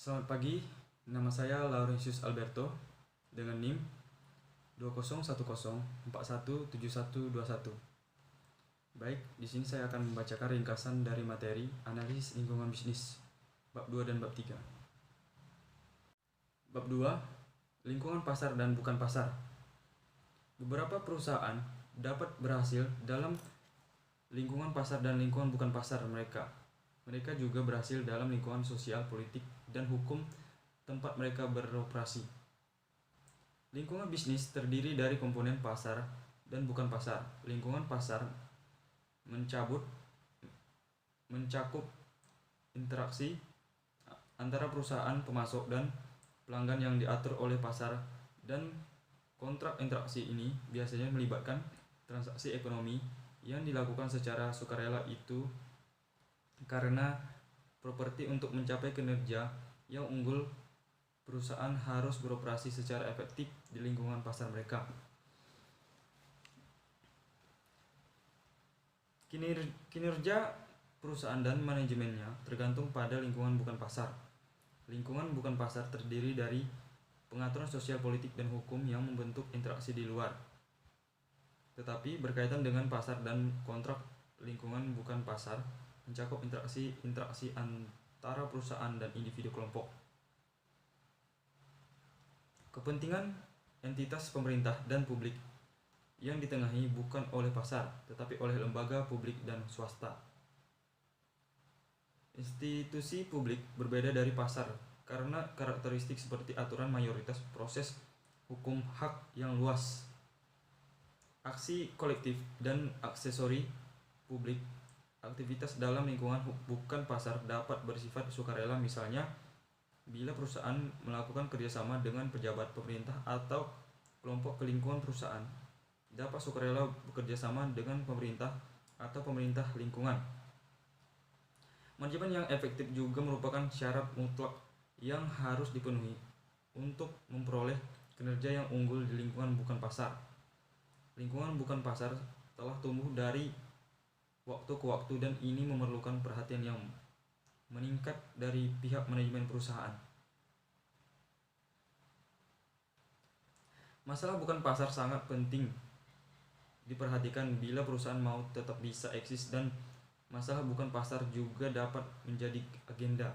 Selamat pagi, nama saya Laurentius Alberto dengan NIM 201041717121. Baik, di sini saya akan membacakan ringkasan dari materi analisis lingkungan bisnis bab 2 dan bab 3. Bab 2, lingkungan pasar dan bukan pasar. Beberapa perusahaan dapat berhasil dalam lingkungan pasar dan lingkungan bukan pasar mereka. Mereka juga berhasil dalam lingkungan sosial, politik, dan hukum tempat mereka beroperasi. Lingkungan bisnis terdiri dari komponen pasar dan bukan pasar. Lingkungan pasar mencakup interaksi antara perusahaan pemasok dan pelanggan yang diatur oleh pasar, dan kontrak interaksi ini biasanya melibatkan transaksi ekonomi yang dilakukan secara sukarela, itu karena properti untuk mencapai kinerja yang unggul, perusahaan harus beroperasi secara efektif di lingkungan pasar mereka. Kinerja perusahaan dan manajemennya tergantung pada lingkungan bukan pasar. Lingkungan bukan pasar terdiri dari pengaturan sosial, politik, dan hukum yang membentuk interaksi di luar, tetapi berkaitan dengan pasar, dan kontrak lingkungan bukan pasar mencakup interaksi antara perusahaan dan individu kelompok. Kepentingan entitas pemerintah dan publik yang ditengahi bukan oleh pasar, tetapi oleh lembaga publik dan swasta. Institusi publik berbeda dari pasar karena karakteristik seperti aturan mayoritas, proses hukum, hak yang luas, aksi kolektif, dan aksesori publik. Aktivitas dalam lingkungan bukan pasar dapat bersifat sukarela, misalnya bila perusahaan melakukan kerjasama dengan pejabat pemerintah atau kelompok kelingkungan perusahaan dapat sukarela bekerja sama dengan pemerintah atau pemerintah lingkungan. Manajemen yang efektif juga merupakan syarat mutlak yang harus dipenuhi untuk memperoleh kinerja yang unggul di lingkungan bukan pasar. Lingkungan bukan pasar telah tumbuh dari waktu ke waktu, dan ini memerlukan perhatian yang meningkat dari pihak manajemen perusahaan. Masalah bukan pasar sangat penting diperhatikan bila perusahaan mau tetap bisa eksis, dan masalah bukan pasar juga dapat menjadi agenda.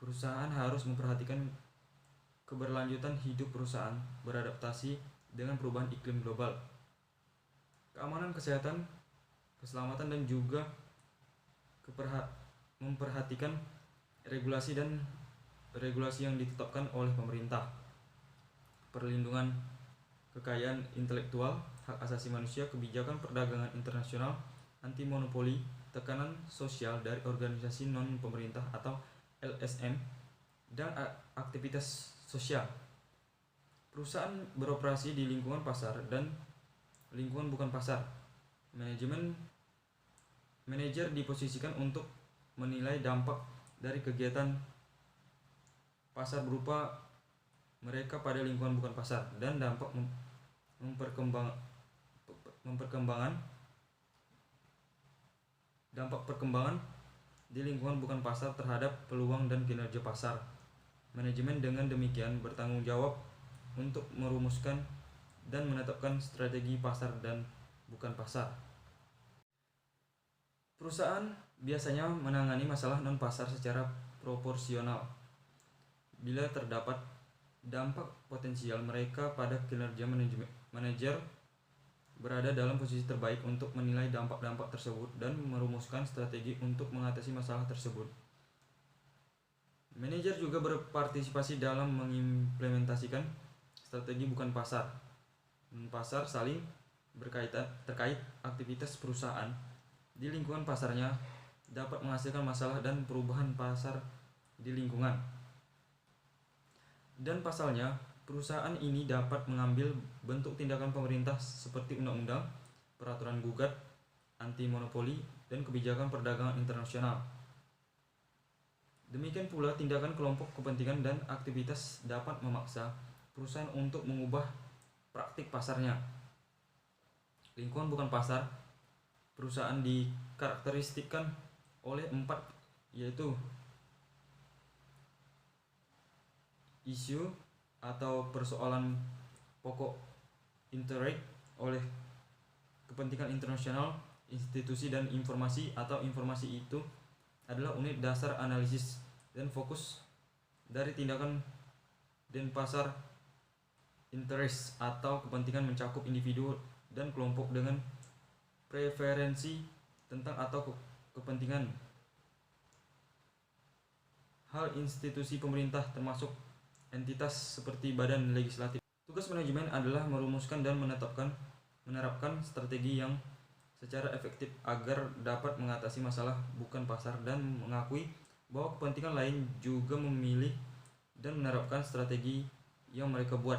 Perusahaan harus memperhatikan keberlanjutan hidup perusahaan, beradaptasi dengan perubahan iklim global, keamanan, kesehatan, keselamatan, dan juga memperhatikan regulasi yang ditetapkan oleh pemerintah, perlindungan kekayaan intelektual, hak asasi manusia, kebijakan perdagangan internasional, anti monopoli, tekanan sosial dari organisasi non-pemerintah atau LSM, dan aktivitas sosial. Perusahaan beroperasi di lingkungan pasar dan lingkungan bukan pasar. Manajer diposisikan untuk menilai dampak dari kegiatan pasar berupa mereka pada lingkungan bukan pasar, dan dampak perkembangan di lingkungan bukan pasar terhadap peluang dan kinerja pasar. Manajemen dengan demikian bertanggung jawab untuk merumuskan dan menetapkan strategi pasar dan bukan pasar. Perusahaan biasanya menangani masalah non-pasar secara proporsional. Bila terdapat dampak potensial mereka pada kinerja, manajer berada dalam posisi terbaik untuk menilai dampak-dampak tersebut dan merumuskan strategi untuk mengatasi masalah tersebut. Manajer juga berpartisipasi dalam mengimplementasikan strategi bukan pasar. Pasar saling terkait aktivitas perusahaan di lingkungan pasarnya dapat menghasilkan masalah dan perubahan pasar di lingkungan. Dan pasalnya, perusahaan ini dapat mengambil bentuk tindakan pemerintah seperti undang-undang, peraturan gugat, anti monopoli, dan kebijakan perdagangan internasional. Demikian pula tindakan kelompok kepentingan dan aktivitas dapat memaksa perusahaan untuk mengubah praktik pasarnya. Lingkungan bukan pasar perusahaan dikarakteristikkan oleh 4, yaitu isu atau persoalan pokok interact oleh kepentingan internasional, institusi dan informasi atau informasi itu adalah unit dasar analisis dan fokus dari tindakan Denpasar. Interest atau kepentingan mencakup individu dan kelompok dengan preferensi tentang atau kepentingan hal institusi pemerintah termasuk entitas seperti badan legislatif. Tugas manajemen adalah merumuskan dan menerapkan strategi yang secara efektif agar dapat mengatasi masalah bukan pasar dan mengakui bahwa kepentingan lain juga memilih dan menerapkan strategi yang mereka buat.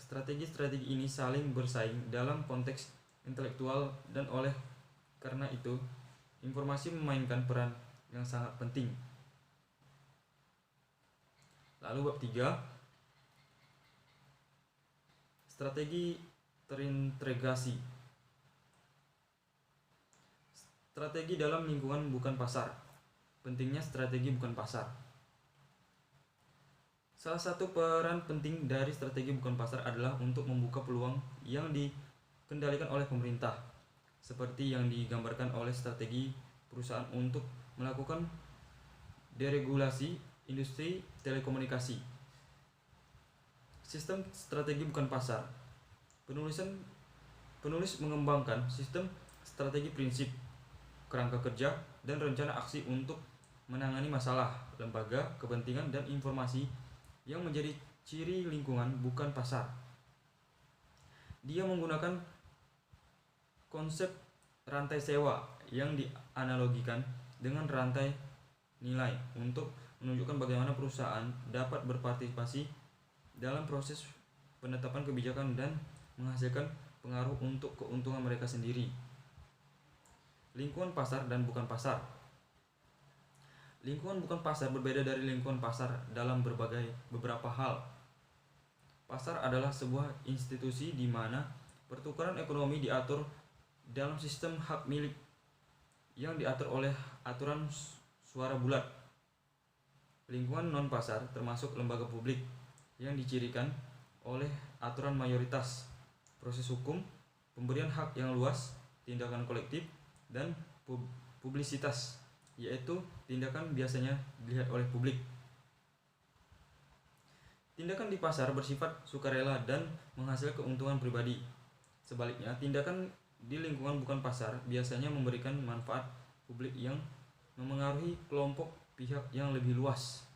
Strategi-strategi ini saling bersaing dalam konteks intelektual dan oleh karena itu informasi memainkan peran yang sangat penting. Lalu bab 3, strategi terintegrasi. Strategi dalam lingkungan bukan pasar. Pentingnya strategi bukan pasar. Salah satu peran penting dari strategi bukan pasar adalah untuk membuka peluang yang dikendalikan oleh pemerintah, seperti yang digambarkan oleh strategi perusahaan untuk melakukan deregulasi industri telekomunikasi. Sistem strategi bukan pasar. Penulis mengembangkan sistem strategi prinsip, kerangka kerja, dan rencana aksi untuk menangani masalah, lembaga, kepentingan, dan informasi yang menjadi ciri lingkungan bukan pasar. Dia menggunakan konsep rantai sewa yang dianalogikan dengan rantai nilai untuk menunjukkan bagaimana perusahaan dapat berpartisipasi dalam proses penetapan kebijakan dan menghasilkan pengaruh untuk keuntungan mereka sendiri. Lingkungan pasar dan bukan pasar. Lingkungan bukan pasar berbeda dari lingkungan pasar dalam beberapa hal. Pasar adalah sebuah institusi di mana pertukaran ekonomi diatur dalam sistem hak milik yang diatur oleh aturan suara bulat. Lingkungan non-pasar termasuk lembaga publik yang dicirikan oleh aturan mayoritas, proses hukum, pemberian hak yang luas, tindakan kolektif, dan publisitas, yaitu tindakan biasanya dilihat oleh publik. Tindakan di pasar bersifat sukarela dan menghasilkan keuntungan pribadi. Sebaliknya, tindakan di lingkungan bukan pasar biasanya memberikan manfaat publik yang memengaruhi kelompok pihak yang lebih luas.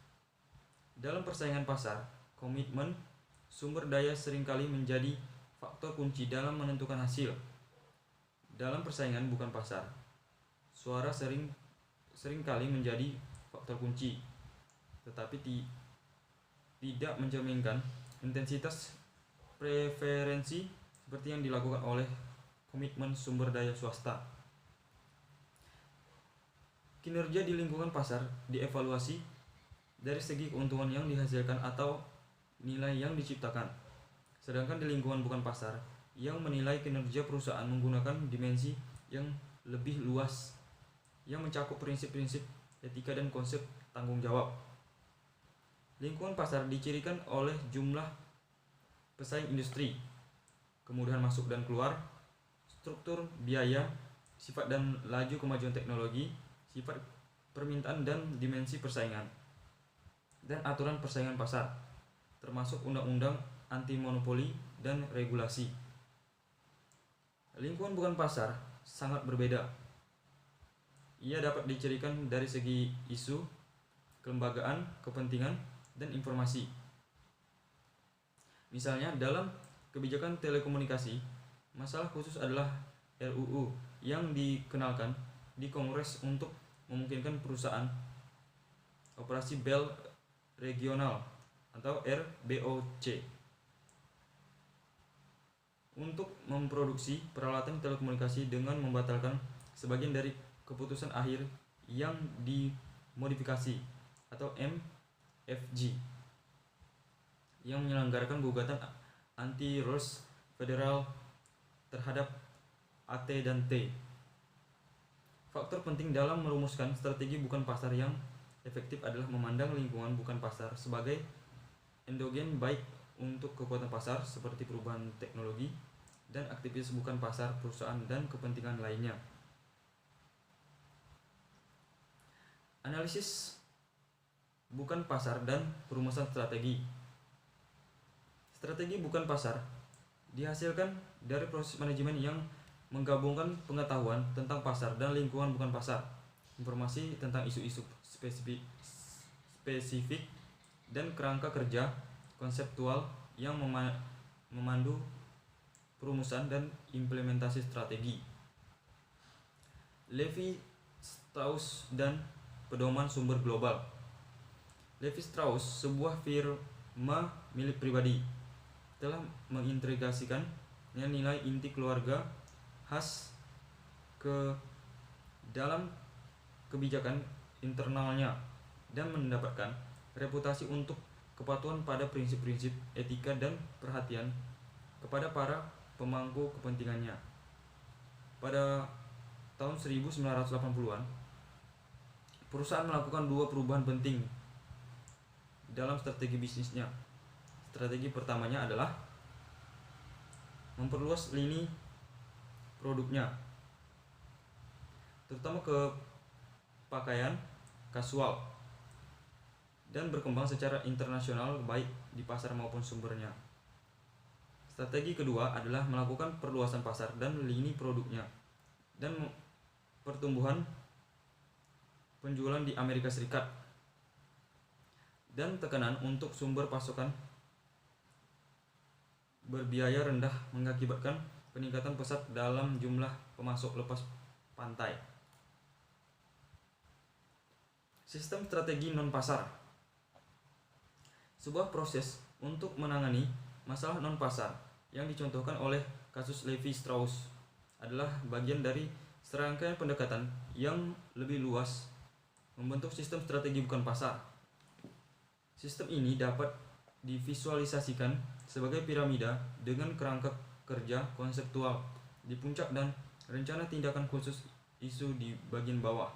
Dalam persaingan pasar, komitmen sumber daya seringkali menjadi faktor kunci dalam menentukan hasil. Dalam persaingan bukan pasar, suara seringkali menjadi faktor kunci, tetapi tidak mencerminkan intensitas preferensi seperti yang dilakukan oleh komitmen sumber daya swasta. Kinerja di lingkungan pasar dievaluasi dari segi keuntungan yang dihasilkan atau nilai yang diciptakan. Sedangkan di lingkungan bukan pasar, yang menilai kinerja perusahaan menggunakan dimensi yang lebih luas yang mencakup prinsip-prinsip etika dan konsep tanggung jawab. Lingkungan pasar dicirikan oleh jumlah pesaing industri, kemudahan masuk dan keluar, struktur biaya, sifat dan laju kemajuan teknologi, sifat permintaan dan dimensi persaingan, dan aturan persaingan pasar, termasuk undang-undang anti monopoli dan regulasi. Lingkungan bukan pasar sangat berbeda. Ia dapat dicirikan dari segi isu, kelembagaan, kepentingan, dan informasi. Misalnya dalam kebijakan telekomunikasi, masalah khusus adalah RUU yang dikenalkan di Kongres untuk memungkinkan perusahaan operasi bel regional atau RBOC untuk memproduksi peralatan telekomunikasi dengan membatalkan sebagian dari keputusan akhir yang dimodifikasi atau MFG yang menyelenggarakan gugatan anti-rules federal terhadap AT dan T. Faktor penting dalam merumuskan strategi bukan pasar yang efektif adalah memandang lingkungan bukan pasar sebagai endogen baik untuk kekuatan pasar seperti perubahan teknologi dan aktivitas bukan pasar perusahaan dan kepentingan lainnya. Analisis bukan pasar dan perumusan strategi. Strategi bukan pasar dihasilkan dari proses manajemen yang menggabungkan pengetahuan tentang pasar dan lingkungan bukan pasar, informasi tentang isu-isu spesifik dan kerangka kerja konseptual yang memandu perumusan dan implementasi strategi. Levi Strauss dan pedoman sumber global. Levi Strauss, sebuah firma milik pribadi, telah mengintegrasikan nilai inti keluarga khas ke dalam kebijakan internalnya dan mendapatkan reputasi untuk kepatuhan pada prinsip-prinsip etika dan perhatian kepada para pemangku kepentingannya. Pada tahun 1980-an, perusahaan melakukan dua perubahan penting dalam strategi bisnisnya. Strategi pertamanya adalah memperluas lini produknya, terutama ke pakaian kasual, dan berkembang secara internasional baik di pasar maupun sumbernya. Strategi kedua adalah melakukan perluasan pasar dan lini produknya dan pertumbuhan penjualan di Amerika Serikat dan tekanan untuk sumber pasokan berbiaya rendah mengakibatkan peningkatan pesat dalam jumlah pemasok lepas pantai. Sistem strategi non-pasar. Sebuah proses untuk menangani masalah non-pasar yang dicontohkan oleh kasus Levi Strauss adalah bagian dari serangkaian pendekatan yang lebih luas membentuk sistem strategi bukan pasar. Sistem ini dapat divisualisasikan sebagai piramida dengan kerangka kerja konseptual di puncak dan rencana tindakan khusus isu di bagian bawah.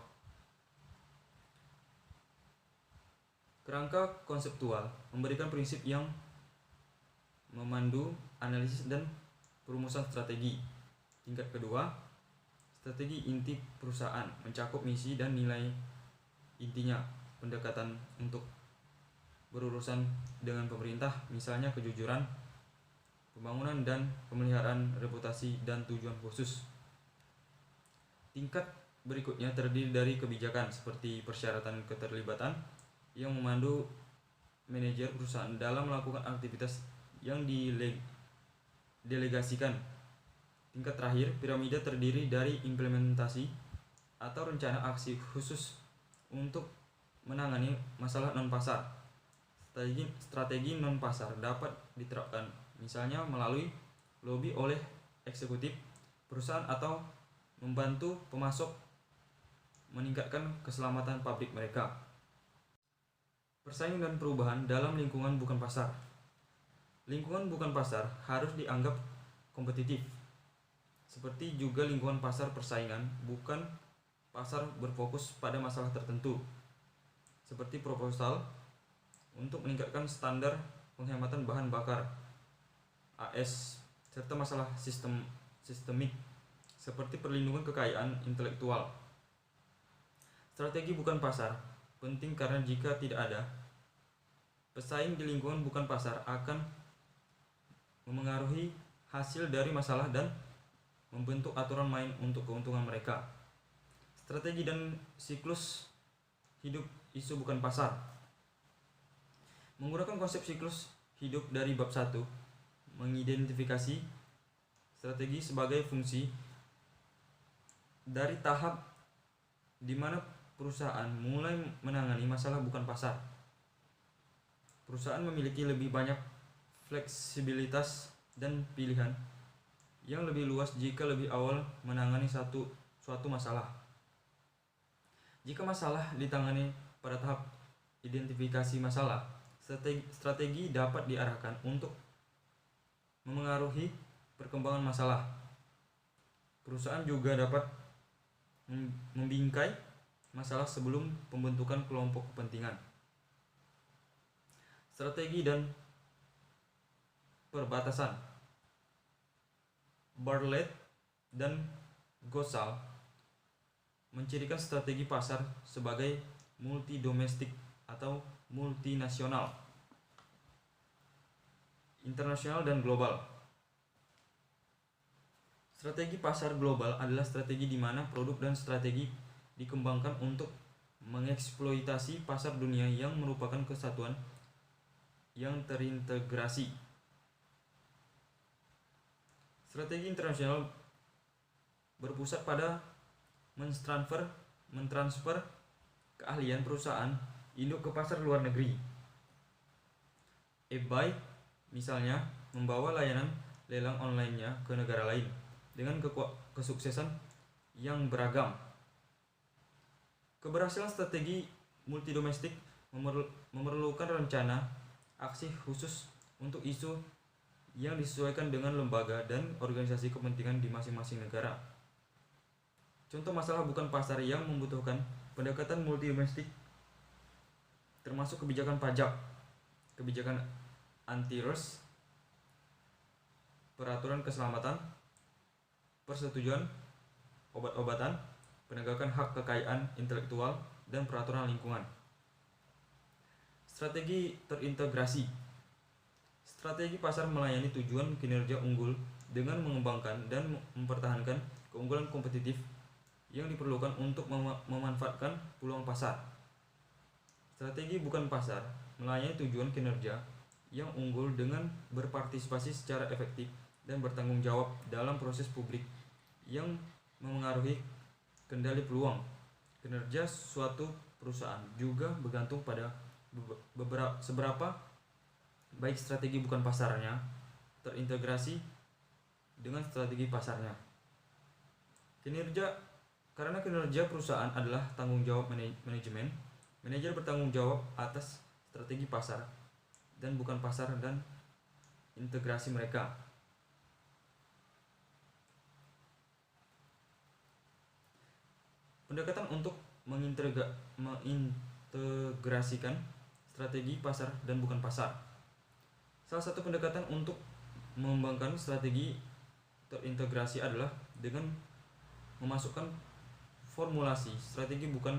Kerangka konseptual memberikan prinsip yang memandu analisis dan perumusan strategi. Tingkat kedua, strategi inti perusahaan mencakup misi dan nilai intinya, pendekatan untuk berurusan dengan pemerintah, misalnya kejujuran, pembangunan dan pemeliharaan reputasi dan tujuan khusus. Tingkat berikutnya terdiri dari kebijakan seperti persyaratan keterlibatan yang memandu manajer perusahaan dalam melakukan aktivitas yang didelegasikan. Tingkat terakhir, piramida terdiri dari implementasi atau rencana aksi khusus untuk menangani masalah non-pasar. Strategi non-pasar dapat diterapkan misalnya melalui lobi oleh eksekutif perusahaan atau membantu pemasok meningkatkan keselamatan pabrik mereka. Persaingan dan perubahan dalam lingkungan bukan pasar. Lingkungan bukan pasar harus dianggap kompetitif, seperti juga lingkungan pasar persaingan bukan pasar berfokus pada masalah tertentu, seperti proposal untuk meningkatkan standar penghematan bahan bakar AS, serta masalah sistemik seperti perlindungan kekayaan intelektual. Strategi bukan pasar penting karena jika tidak ada, pesaing di lingkungan bukan pasar akan memengaruhi hasil dari masalah dan membentuk aturan main untuk keuntungan mereka. Strategi dan siklus hidup isu bukan pasar. Menggunakan konsep siklus hidup dari bab 1, mengidentifikasi strategi sebagai fungsi dari tahap di mana perusahaan mulai menangani masalah bukan pasar. Perusahaan memiliki lebih banyak fleksibilitas dan pilihan yang lebih luas jika lebih awal menangani suatu masalah. Jika masalah ditangani pada tahap identifikasi masalah, strategi dapat diarahkan untuk memengaruhi perkembangan masalah. Perusahaan juga dapat membingkai masalah sebelum pembentukan kelompok kepentingan. Strategi dan perbatasan. Bartlett dan Gosal mencirikan strategi pasar sebagai multidomestik atau multinasional, internasional dan global. Strategi pasar global adalah strategi di mana produk dan strategi dikembangkan untuk mengeksploitasi pasar dunia yang merupakan kesatuan yang terintegrasi. Strategi internasional berpusat pada mentransfer keahlian perusahaan induk ke pasar luar negeri. eBay misalnya membawa layanan lelang online-nya ke negara lain dengan kesuksesan yang beragam. Keberhasilan strategi multidomestik memerlukan rencana aksi khusus untuk isu yang disesuaikan dengan lembaga dan organisasi kepentingan di masing-masing negara. Contoh masalah bukan pasar yang membutuhkan pendekatan multidomestik termasuk kebijakan pajak, kebijakan antitrust, peraturan keselamatan, persetujuan obat-obatan, penegakan hak kekayaan intelektual, dan peraturan lingkungan. Strategi terintegrasi. Strategi pasar melayani tujuan kinerja unggul dengan mengembangkan dan mempertahankan keunggulan kompetitif yang diperlukan untuk memanfaatkan peluang pasar. Strategi bukan pasar melayani tujuan kinerja yang unggul dengan berpartisipasi secara efektif dan bertanggung jawab dalam proses publik yang memengaruhi kendali peluang. Kinerja suatu perusahaan juga bergantung pada seberapa baik strategi bukan pasarnya terintegrasi dengan strategi pasarnya. Karena kinerja perusahaan adalah tanggung jawab manajemen, manajer bertanggung jawab atas strategi pasar dan bukan pasar dan integrasi mereka. Pendekatan untuk mengintegrasikan strategi pasar dan bukan pasar. Salah satu pendekatan untuk mengembangkan strategi terintegrasi adalah dengan memasukkan formulasi strategi bukan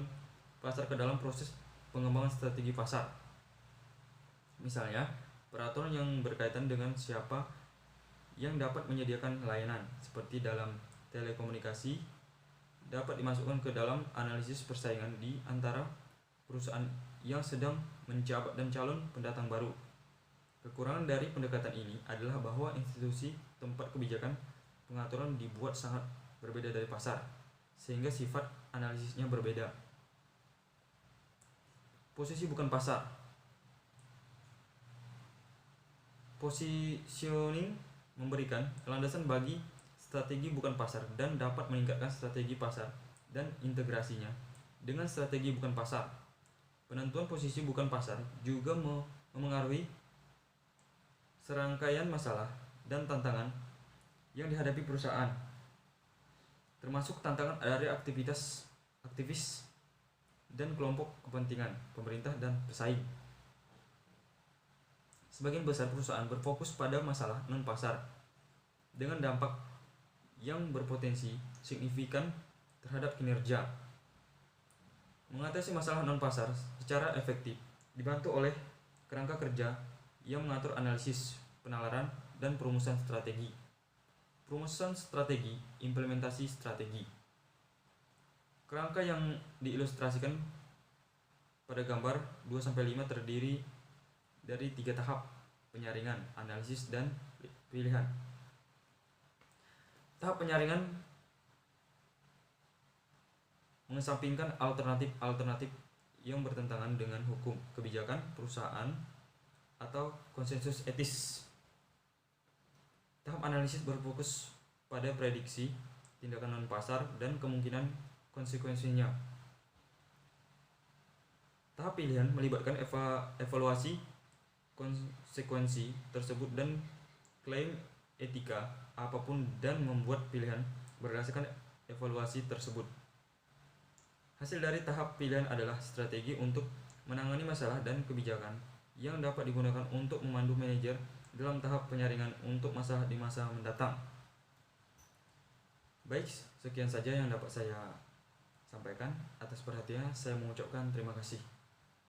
pasar ke dalam proses pengembangan strategi pasar. Misalnya, peraturan yang berkaitan dengan siapa yang dapat menyediakan layanan, seperti dalam telekomunikasi, dapat dimasukkan ke dalam analisis persaingan di antara perusahaan yang sedang menjabat dan calon pendatang baru. Kekurangan dari pendekatan ini adalah bahwa institusi tempat kebijakan pengaturan dibuat sangat berbeda dari pasar, sehingga sifat analisisnya berbeda. Posisi bukan pasar. Positioning memberikan landasan bagi strategi bukan pasar dan dapat meningkatkan strategi pasar dan integrasinya dengan strategi bukan pasar. Penentuan posisi bukan pasar juga memengaruhi serangkaian masalah dan tantangan yang dihadapi perusahaan, termasuk tantangan dari aktivis dan kelompok kepentingan, pemerintah dan pesaing. Sebagian besar perusahaan berfokus pada masalah non-pasar dengan dampak yang berpotensi signifikan terhadap kinerja. Mengatasi masalah non-pasar secara efektif dibantu oleh kerangka kerja yang mengatur analisis, penalaran, dan perumusan strategi. Perumusan strategi, implementasi strategi. Kerangka yang diilustrasikan pada gambar 2-5 terdiri dari 3 tahap: penyaringan, analisis, dan pilihan. Tahap penyaringan mengesampingkan alternatif-alternatif yang bertentangan dengan hukum, kebijakan perusahaan, atau konsensus etis. Tahap analisis berfokus pada prediksi tindakan non-pasar dan kemungkinan konsekuensinya. Tahap pilihan melibatkan evaluasi konsekuensi tersebut dan klaim etika apapun dan membuat pilihan berdasarkan evaluasi tersebut. Hasil dari tahap pilihan adalah strategi untuk menangani masalah dan kebijakan yang dapat digunakan untuk memandu manajer dalam tahap penyaringan untuk di masa mendatang. Baik, sekian saja yang dapat saya sampaikan. Atas perhatiannya saya mengucapkan terima kasih.